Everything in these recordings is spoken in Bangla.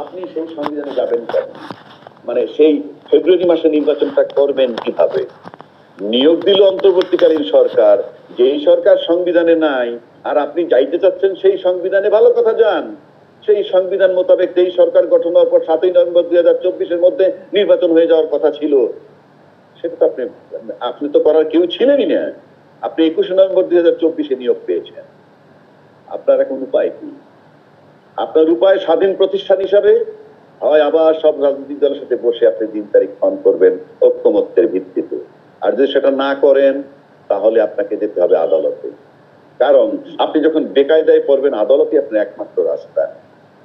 আপনি সেই সংবিধানে যাবেন কেন? মানে সেই ফেব্রুয়ারি মাসে নির্বাচনটা করবেন কিভাবে? নিয়োগ দিল অন্তর্বর্তীকালীন সরকার, যেই সরকার সংবিধানে নাই, আর আপনি যাইতে চাচ্ছেন সেই সংবিধানে। ভালো কথা, যান। সেই সংবিধান মোতাবেক যেই সরকার গঠন হওয়ার পর 7ই নভেম্বর 2024-এর মধ্যে নির্বাচন হয়ে যাওয়ার কথা ছিল, সেটা তো আপনি তো করার কেউ ছিলেনই না। আপনি 21শে নভেম্বর 2024-এ নিয়োগ পেয়েছেন। আপনার এখন উপায় কি? আপনার উপায় স্বাধীন প্রতিষ্ঠান হিসাবে হয় আবার সব রাজনৈতিক দলের সাথে বসে আপনি দিন তারিখ ফোন করবেন ঐক্যমত্যের ভিত্তিতে। আর যদি সেটা না করেন, তাহলে আপনাকে যেতে হবে আদালতে। কারণ আপনি যখন বেকায়দায় পড়বেন, আদালতই আপনার একমাত্র রাস্তা।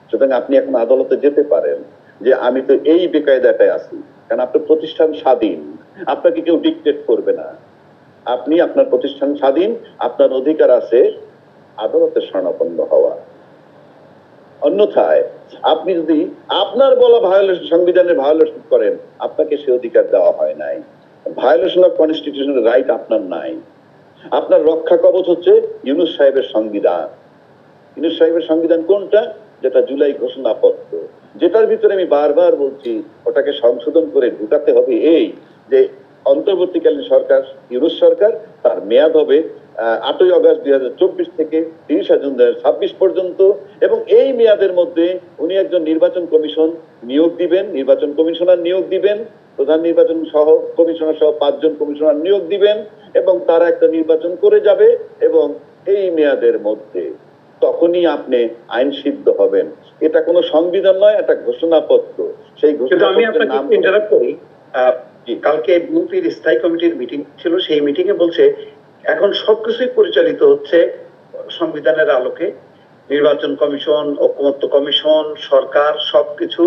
সুতরাং আপনি এখন আদালতে যেতে পারেন যে আমি তো এই বেকায়দাটায় আছি। কারণ আপনার প্রতিষ্ঠান স্বাধীন, আপনাকে কেউ ডিকটেট করবে না। আপনি আপনার প্রতিষ্ঠান স্বাধীন, আপনার অধিকার আছে আদালতের শরণাপন্ন হওয়া। অন্যথায় আপনি যদি আপনার বলা ভায়োলেশন, সংবিধানের ভায়োলেশন করেন, আপনাকে সে অধিকার দেওয়া হয় নাই। ভায়োলেশন অফ কনস্টিটিউশনাল রাইট আপনার নাই। আপনার রক্ষা কবচ হচ্ছে ইউনূস সাহেবের সংবিধান। ইউনূস সাহেবের সংবিধান কোনটা? যেটা জুলাই ঘোষণাপত্র, যেটার ভিতরে আমি বারবার বলছি ওটাকে সংশোধন করে ঢুকাতে হবে। এই যে অন্তর্বর্তীকালীন সরকার, ইউনূস সরকার, তার মেয়াদ হবে 8ই আগস্ট 2024 থেকে 30 জুন 2026 পর্যন্ত। এবং এই মেয়াদের মধ্যে উনি একজন নির্বাচন কমিশন নিয়োগ দিবেন, নির্বাচন কমিশনার নিয়োগ দিবেন, প্রধান নির্বাচন সহ কমিশনার সহ 5 জন কমিশনার নিয়োগ দিবেন, এবং তারা একটা নির্বাচন করে যাবে। এবং এই মেয়াদের মধ্যে তখনই আপনি আইন সিদ্ধ হবেন। এটা কোনো সংবিধান নয়, এটা ঘোষণাপত্র। সেই ঘোষণাপত্রের নাম ইন্টারাপ্ট করি। কালকে বিএনপির স্থায়ী কমিটির মিটিং ছিল, সেই মিটিং এ বলছে এখন সবকিছুই পরিচালিত হচ্ছে সংবিধানের আলোকে। নির্বাচন কমিশন, ঐকমত্য কমিশন, সরকার সবকিছু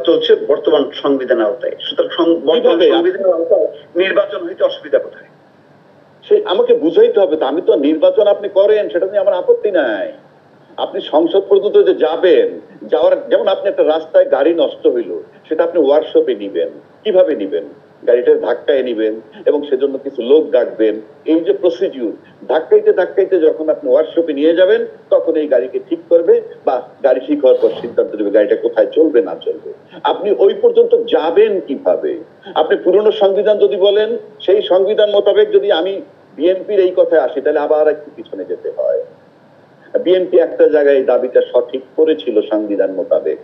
চলছে বর্তমান সংবিধানের আওতায়। সুতরাং সংবিধানের আওতায় নির্বাচন হইতে অসুবিধা কোথায়? সে আমাকে বুঝাইতে হবে। তো আমি তো নির্বাচন আপনি করেন, সেটা নিয়ে আমার আপত্তি নাই। আপনি সংসদ পর্যন্ত যে যাবেন, যাওয়ার, যেমন আপনি একটা রাস্তায় গাড়ি নষ্ট হইলো, সেটা আপনি ওয়ার্কশপে নিবেন। কিভাবে নিবেন? গাড়িটা ধাক্কায় নিবেন এবং সেজন্য কিছু লোক ডাকবেন। এই যে প্রসিডিউর, ধাক্কাইতে ধাক্কাইতে যখন আপনি ওয়ার্কশপে নিয়ে যাবেন, তখন এই গাড়িকে ঠিক করবে, বা গাড়ি ঠিক হওয়ার পর সিদ্ধান্ত নেবে গাড়িটা কোথায় চলবে না চলবে। আপনি ওই পর্যন্ত যাবেন কিভাবে? আপনি পুরনো সংবিধান যদি বলেন, সেই সংবিধান মোতাবেক যদি আমি বিএনপির এই কথায় আসি, তাহলে আবার একটু পিছনে যেতে হয়। বিএনপি একটা জায়গায় দাবিটা সঠিক করেছিল সংবিধান মোতাবেক।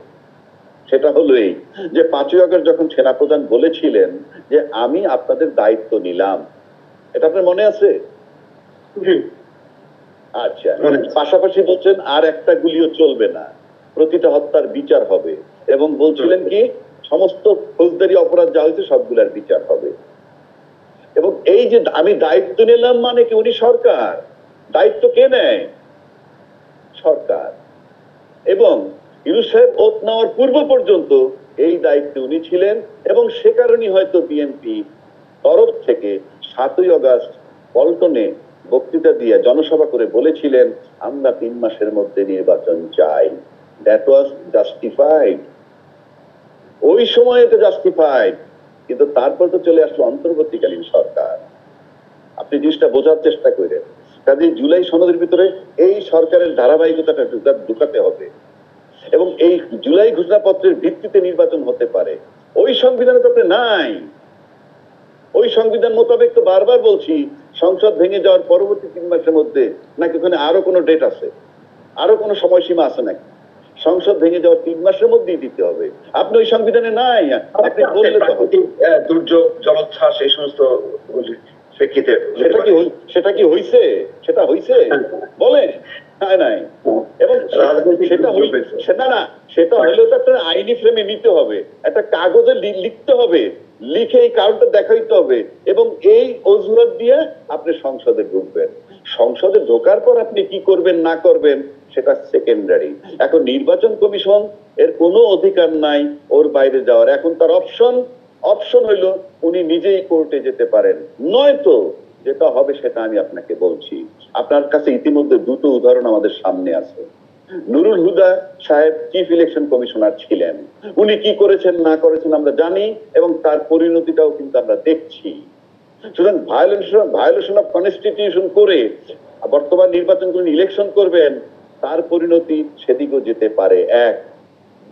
সেটা হলো এই যে 5ই আগস্ট যখন সেনাপ্রধান বলেছিলেন যে আমি আপনাদের দায়িত্ব নিলাম, এটা আপনার মনে আছে? আচ্ছা, পাশাপাশি বলছেন আর একটা গুলিও চলবে না, প্রতিটা হত্যার বিচার হবে, এবং বলছিলেন কি সমস্ত ফৌজদারি অপরাধ যা হয়েছে সবগুলার বিচার হবে। এবং এই যে আমি দায়িত্ব নিলাম, মানে কি উনি সরকার, দায়িত্ব কে নেয়? সরকার। এবং ইউনূস সাহেব ওত নেওয়ার পূর্ব পর্যন্ত এই দায়িত্বে উনি ছিলেন, এবং সে কারণেই হয়তো বিএনপি তরফ থেকে 7ই আগস্ট পল্টনে বক্তৃতা দিয়ে জনসভা করে বলেছিলেন আমরা 3 মাসের মধ্যে নির্বাচন চাই। That was justified. ওই সময় এটা জাস্টিফাইড। কিন্তু তারপর তো চলে আসলো অন্তর্বর্তীকালীন সরকার। আপনি জিনিসটা বোঝার চেষ্টা করেন। কাজে জুলাই সনদের ভিতরে এই সরকারের ধারাবাহিকতাটা ঢুকাতে হবে, এবং এই জুলাই ঘোষণাপত্রের ভিত্তিতে নির্বাচন হতে পারে। ওই সংবিধানে তো আপনি নাই। ওই সংবিধান মোতাবেক তো বারবার বলছি সংসদ ভেঙে যাওয়ার পরবর্তী 3 মাসের মধ্যে, নাকি ওখানে আরো কোনো ডেট আছে, আরো কোনো সময়সীমা আছে নাকি? সংসদ ভেঙে যাওয়ার 3 মাসের মধ্যেই দিতে হবে। আপনি ওই সংবিধানে নাই। আপনি বললে তো দুর্যোগ, জলোচ্ছ্বাস, এই সমস্ত সেটা কি হইছে? সেটা হইছে বলেন? নাই। এবং সেটা হলেও তো একটা আইনি ফ্রেমে নিতে হবে, একটা কাগজে লিখতে হবে, লিখে এই কারণটা দেখাইতে হবে, এবং এই অজুহাত দিয়ে আপনি সংসদে ঢুকবেন। সংসদে ঢোকার পর আপনি কি করবেন না করবেন সেটা সেকেন্ডারি। এখন নির্বাচন কমিশন এর কোনো অধিকার নাই ওর বাইরে যাওয়ার। এখন তার অপশন হইলো উনি নিজেই কোর্টে যেতে পারেন, নয়তো যেটা হবে সেটা আমি আপনাকে বলছি। আপনার কাছে ইতিমধ্যে 2টো উদাহরণ আমাদের সামনে আছে। নুরুল হুদা সাহেব চিফ ইলেকশন কমিশনার ছিলেন, উনি কি করেছেন না করেছেন আমরা জানি, এবং তার পরিণতিটাও কিন্তু আমরা দেখছি। সুতরাং ভায়োলেশন অফ কনস্টিটিউশন করে বর্তমান নির্বাচন ইলেকশন করবেন, তার পরিণতি সেদিকেও যেতে পারে। 1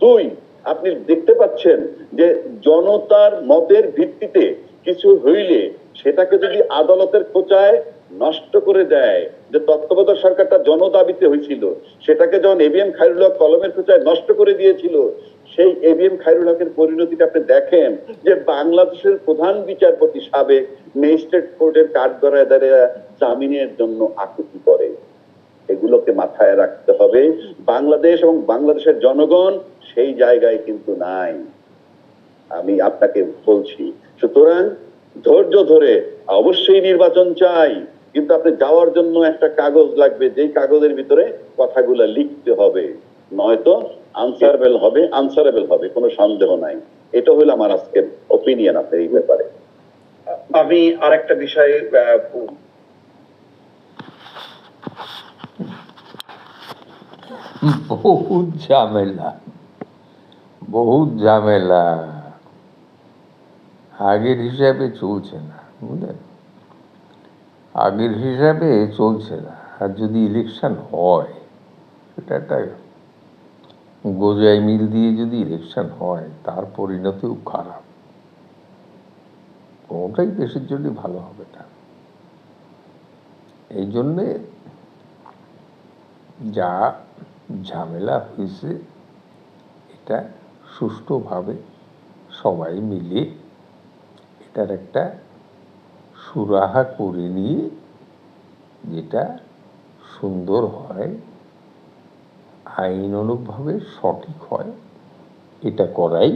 দুই, আপনি দেখতে পাচ্ছেন যে জনতার মতের ভিত্তিতে কিছু হইলে সেটাকে যদি আদালতের খোঁচায় নষ্ট করে দেয়, যে তত্ত্বাবধায়ক সরকারটা জনদাবিতে হয়েছিল, সেটাকে যখন এবিএম খায়রুল হক কলমের খোঁচায় নষ্ট করে দিয়েছিল, সেই এবিএম খায়রুল হকের পরিণতিটা আপনি দেখেন যে বাংলাদেশের প্রধান বিচারপতি সাবেক ম্যাজিস্ট্রেট কোর্টের কাঠগড়ায় দাঁড়িয়ে জামিনের জন্য আকুতি করে। এগুলোকে মাথায় রাখতে হবে। বাংলাদেশ এবং বাংলাদেশের জনগণ সেই জায়গায় কিন্তু নাই, আমি আপনাকে বলছি। সুতরাং ধৈর্য ধরে, অবশ্যই নির্বাচন চাই, কিন্তু আপনি যাওয়ার জন্য একটা কাগজ লাগবে, যেই কাগজের ভিতরে কথাগুলো লিখতে হবে, নয়তো আনসারেবল হবে, কোনো সন্দেহ নাই। এটা হলো আমার আজকের ওপিনিয়ন আপনার এই ব্যাপারে। আমি আরেকটা বিষয়ে বহুত ঝামেলা, বহুত ঝামেলা, আগের হিসাবে চলছে না, বুঝলেন, আগের হিসাবে চলছে না। আর যদি ইলেকশন হয়, সেটা একটা গোজাই মিল দিয়ে যদি ইলেকশন হয়, তার পরিণতিও খারাপ, কোনোটাই দেশের জন্য ভালো হবে না। এই জন্যে যা ঝামেলা হয়েছে, এটা সুষ্ঠুভাবে সবাই মিলে এটার একটা সুরাহা করে নিয়ে যেটা সুন্দর হয়, আইনানুগভাবে সঠিক হয়, এটা করাই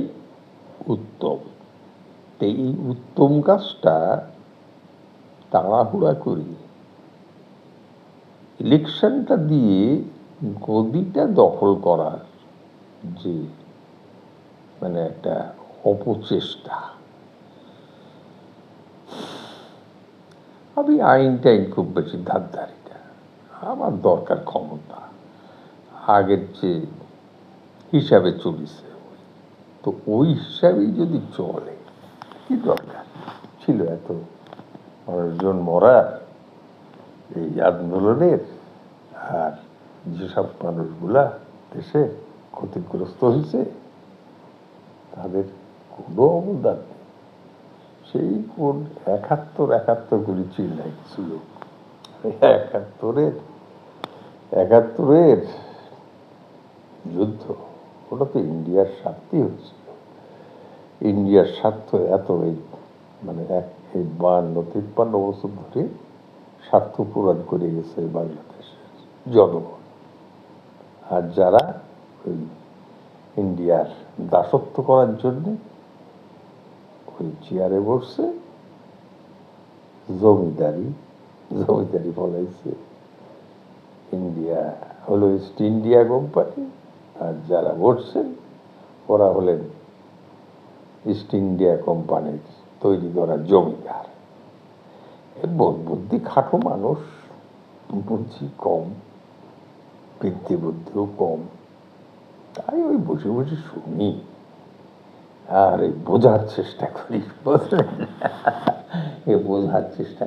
উত্তম। তো এই উত্তম কাজটা তাড়াহুড়া করি ইলেকশনটা দিয়ে গদিটা দখল করার যে মানে একটা অপচেষ্টা, আমি আইন খুব বেশি ধারধারি না, আমার দরকার ক্ষমতা, আগের যে হিসাবে চলেছে, তো ওই হিসাবেই যদি চলে, কি দরকার ছিল এত মানুষজন মরার এই আন্দোলনের, আর যেসব মানুষগুলা দেশে ক্ষতিগ্রস্ত হয়েছে তাদের কোনো অবদান নেই। সেই কোন 71 করে চিল্লাই কিছু লোক, 71-এর যুদ্ধ, ওটা তো ইন্ডিয়ার স্বার্থেই হচ্ছিল। ইন্ডিয়ার স্বার্থ এত এই 52-53 বছর ধরে স্বার্থ পূরণ করে গেছে বাংলাদেশের জনগণ। আর যারা ওই ইন্ডিয়ার দাসত্ব করার জন্য ওই চেয়ারে বসছে, জমিদারি বলাইছে, ইন্ডিয়া হলো ইস্ট ইন্ডিয়া কোম্পানি, আর যারা বসছেন ওরা হলেন ইস্ট ইন্ডিয়া কোম্পানির তৈরি করা জমিদার। বুদ্ধি খাটো মানুষ, বুদ্ধি কম, বৃদ্ধি বুদ্ধিও কম, তাই ওই বসে বসে শুনি আর এই বোঝার চেষ্টা করি, বোঝার চেষ্টা